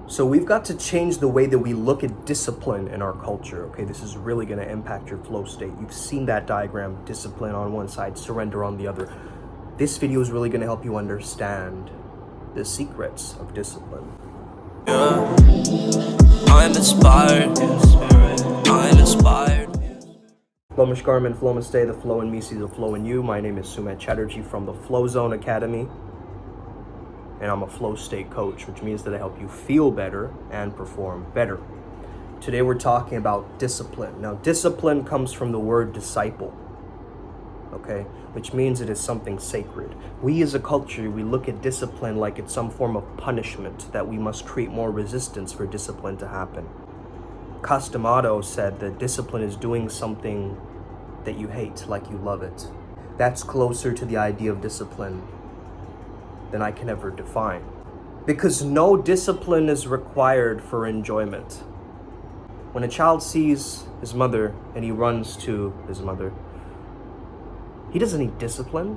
So we've got to change the way that we look at discipline in our culture, okay? This is really going to impact your flow state. You've seen that diagram, discipline on one side, surrender on the other. This video is really going to help you understand the secrets of discipline. Yeah. I'm inspired. I'm inspired. Namaskar, man, flow namaste, the flow in me sees the flow in you. My name is Sumet Chatterjee from the Flow Zone Academy. And I'm a flow state coach, which means that I help you feel better and perform better. Today we're talking about discipline. Now, discipline comes from the word disciple, okay? Which means it is something sacred. We as a culture, we look at discipline like it's some form of punishment, that we must create more resistance for discipline to happen. Costamato said that discipline is doing something that you hate like you love it. That's closer to the idea of discipline than I can ever define. Because no discipline is required for enjoyment. When a child sees his mother and he runs to his mother, he doesn't need discipline.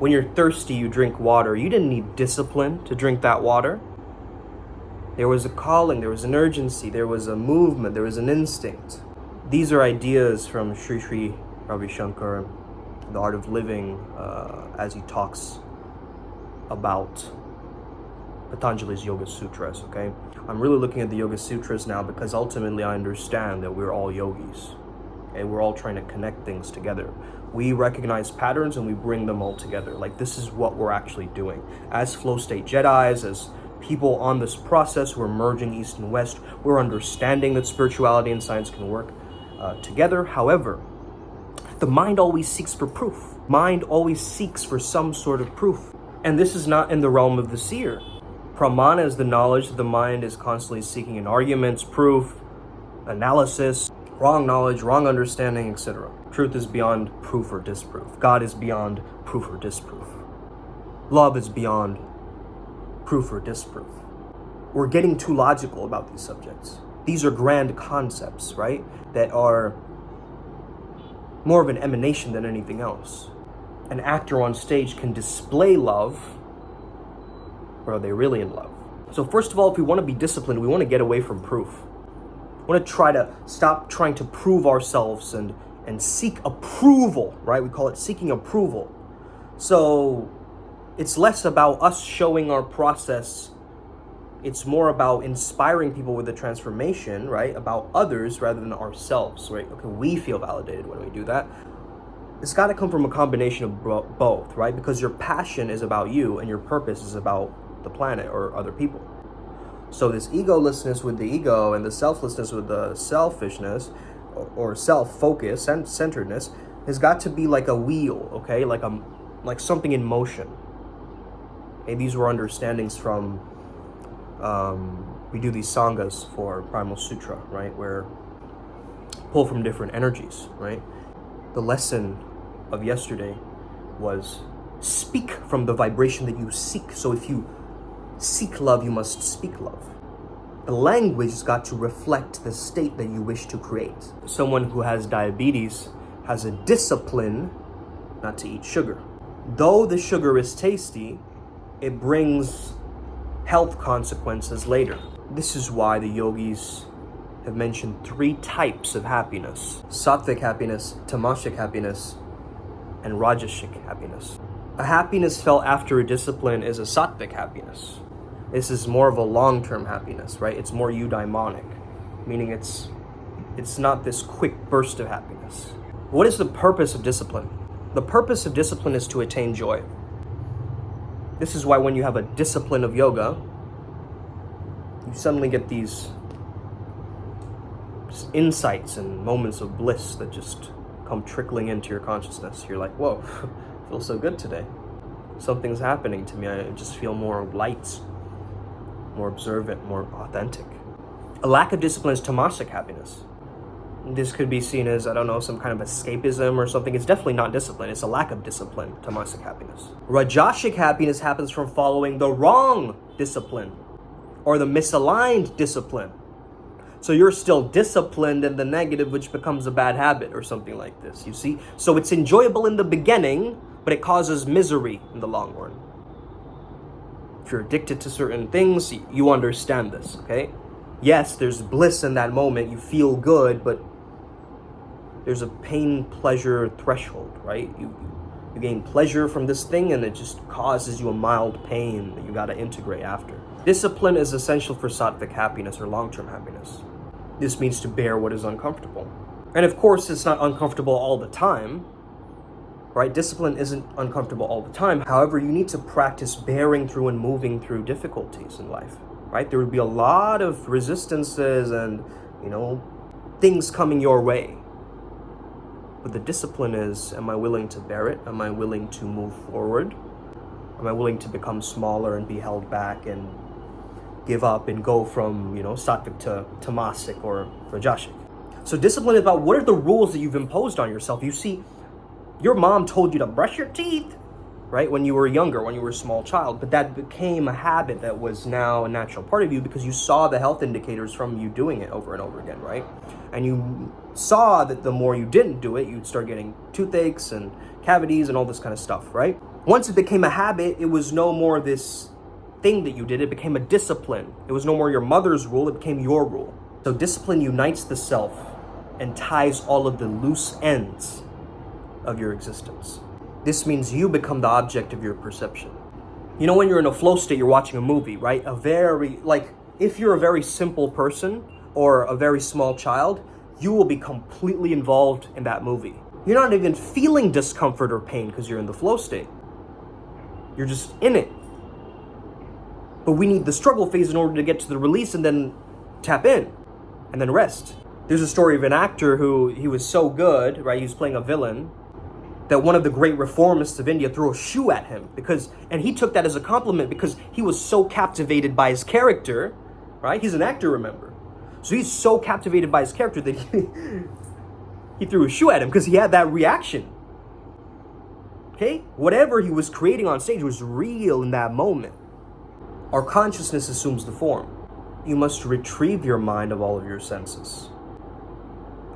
When you're thirsty, you drink water. You didn't need discipline to drink that water. There was a calling, there was an urgency, there was a movement, there was an instinct. These are ideas from Sri Ravi Shankar, The Art of Living, as he talks about Patanjali's Yoga Sutras, okay? I'm really looking at the Yoga Sutras now because ultimately I understand that we're all yogis, and we're all trying to connect things together. We recognize patterns and we bring them all together. Like, this is what we're actually doing. As flow state Jedis, as people on this process, we're merging East and West. We're understanding that spirituality and science can work together. However, the mind always seeks for proof. Mind always seeks for some sort of proof. And this is not in the realm of the seer. Pramana is the knowledge that the mind is constantly seeking in arguments, proof, analysis, wrong knowledge, wrong understanding, etc. Truth is beyond proof or disproof. God is beyond proof or disproof. Love is beyond proof or disproof. We're getting too logical about these subjects. These are grand concepts, right? That are more of an emanation than anything else. An actor on stage can display love, or are they really in love? So first of all, if we want to be disciplined, we want to get away from proof. We want to try to stop trying to prove ourselves and seek approval, right? We call it seeking approval. So it's less about us showing our process. It's more about inspiring people with the transformation, right? About others rather than ourselves, right? Okay, we feel validated when we do that. It's got to come from a combination of both, right? Because your passion is about you and your purpose is about the planet or other people. So this egolessness with the ego and the selflessness with the selfishness or self-focus and centeredness has got to be like a wheel, okay? Like something in motion. And these were understandings from we do these sanghas for Primal Sutra, right? Where pull from different energies, right? The lesson of yesterday was speak from the vibration that you seek. So if you seek love, you must speak love. The language has got to reflect the state that you wish to create. Someone who has diabetes has a discipline not to eat sugar. Though the sugar is tasty, it brings health consequences later. This is why the yogis have mentioned 3 types of happiness: sattvic happiness, tamasic happiness, and rajasic happiness. A happiness felt after a discipline is a sattvic happiness. This is more of a long-term happiness, right? It's more eudaimonic, meaning it's not this quick burst of happiness. What is the purpose of discipline? The purpose of discipline is to attain joy. This is why when you have a discipline of yoga, you suddenly get these just insights and moments of bliss that just come trickling into your consciousness. You're like, whoa, I feel so good today. Something's happening to me. I just feel more light, more observant, more authentic. A lack of discipline is tamasic happiness. This could be seen as, I don't know, some kind of escapism or something. It's definitely not discipline. It's a lack of discipline, tamasic happiness. Rajasic happiness happens from following the wrong discipline or the misaligned discipline. So you're still disciplined in the negative, which becomes a bad habit or something like this, you see? So it's enjoyable in the beginning, but it causes misery in the long run. you're addicted to certain things, you understand this, okay? Yes, there's bliss in that moment. You feel good, but there's a pain-pleasure threshold, right? You gain pleasure from this thing, and it just causes you a mild pain that you got to integrate after. Discipline is essential for sattvic happiness or long-term happiness. This means to bear what is uncomfortable. And of course, it's not uncomfortable all the time, right? Discipline isn't uncomfortable all the time. However, you need to practice bearing through and moving through difficulties in life, right? There would be a lot of resistances and, things coming your way. But the discipline is, am I willing to bear it? Am I willing to move forward? Am I willing to become smaller and be held back and give up and go from, sattvic to tamasic or rajasic? So discipline is about what are the rules that you've imposed on yourself. You see, your mom told you to brush your teeth, right? When you were younger, when you were a small child, but that became a habit that was now a natural part of you because you saw the health indicators from you doing it over and over again, right? And you saw that the more you didn't do it, you'd start getting toothaches and cavities and all this kind of stuff, right? Once it became a habit, it was no more this thing that you did. It became a discipline. It was no more your mother's rule. It became your rule. So discipline unites the self and ties all of the loose ends of your existence. This means you become the object of your perception. When you're in a flow state, you're watching a movie, right? If you're a very simple person or a very small child, you will be completely involved in that movie. You're not even feeling discomfort or pain because you're in the flow state. You're just in it. But we need the struggle phase in order to get to the release and then tap in and then rest. There's a story of an actor who he was so good, right? He was playing a villain that one of the great reformists of India threw a shoe at him and he took that as a compliment because he was so captivated by his character, right? He's an actor, remember? So he's so captivated by his character that he threw a shoe at him because he had that reaction. Okay? Whatever he was creating on stage was real in that moment. Our consciousness assumes the form. You must retrieve your mind of all of your senses.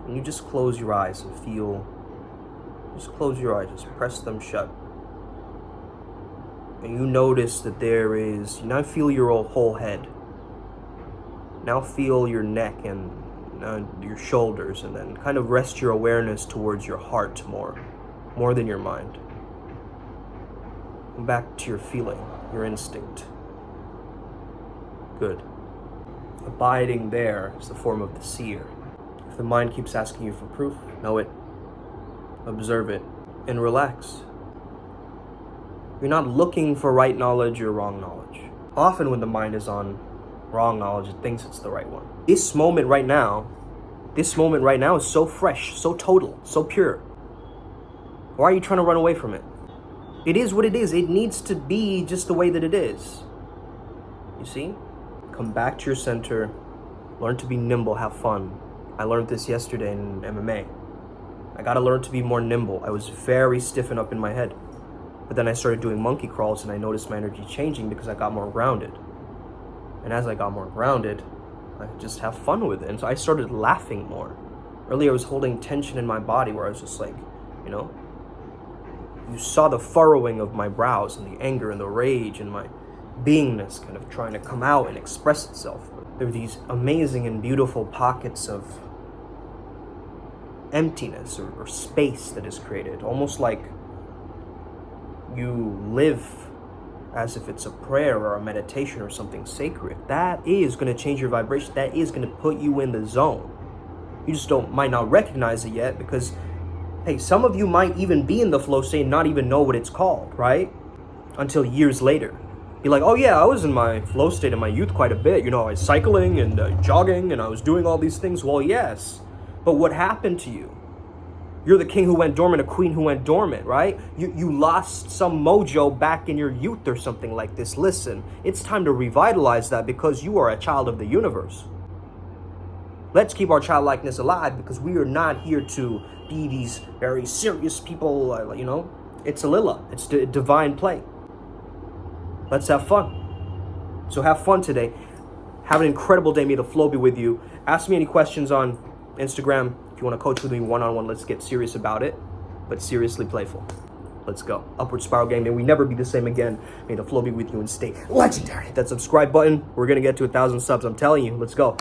And you just close your eyes and feel. Just close your eyes, just press them shut. And you notice that now feel your whole head. Now feel your neck and your shoulders, and then kind of rest your awareness towards your heart more than your mind. And back to your feeling, your instinct. Good. Abiding there is the form of the seer. If the mind keeps asking you for proof, know it, observe it, and relax. You're not looking for right knowledge or wrong knowledge. Often when the mind is on wrong knowledge, it thinks it's the right one. This moment right now is so fresh, so total, so pure. Why are you trying to run away from it? It is what it is. It needs to be just the way that it is. You see? Come back to your center. Learn to be nimble, have fun. I learned this yesterday in MMA. I gotta learn to be more nimble. I was very stiff and up in my head. But then I started doing monkey crawls and I noticed my energy changing because I got more grounded. And as I got more grounded, I could just have fun with it. And so I started laughing more. Earlier I was holding tension in my body where I was just like, you saw the furrowing of my brows and the anger and the rage and my beingness kind of trying to come out and express itself. There were these amazing and beautiful pockets of emptiness or space that is created, almost like you live as if it's a prayer or a meditation or something sacred. That is going to change your vibration. That is going to put you in the zone. You just might not recognize it yet because, hey, some of you might even be in the flow state and not even know what it's called, right? Until years later. You're like, oh yeah, I was in my flow state in my youth quite a bit. I was cycling and jogging and I was doing all these things. Well, yes. But what happened to you? You're the king who went dormant, a queen who went dormant, right? You lost some mojo back in your youth or something like this. Listen, it's time to revitalize that because you are a child of the universe. Let's keep our childlikeness alive because we are not here to be these very serious people, It's a lila. It's divine play. Let's have fun. So have fun today. Have an incredible day. May the flow be with you. Ask me any questions on Instagram. If you want to coach with me one-on-one, let's get serious about it, but seriously playful. Let's go. Upward Spiral Gang. May we never be the same again. May the flow be with you and stay legendary. Hit that subscribe button. We're going to get to 1,000 subs. I'm telling you. Let's go.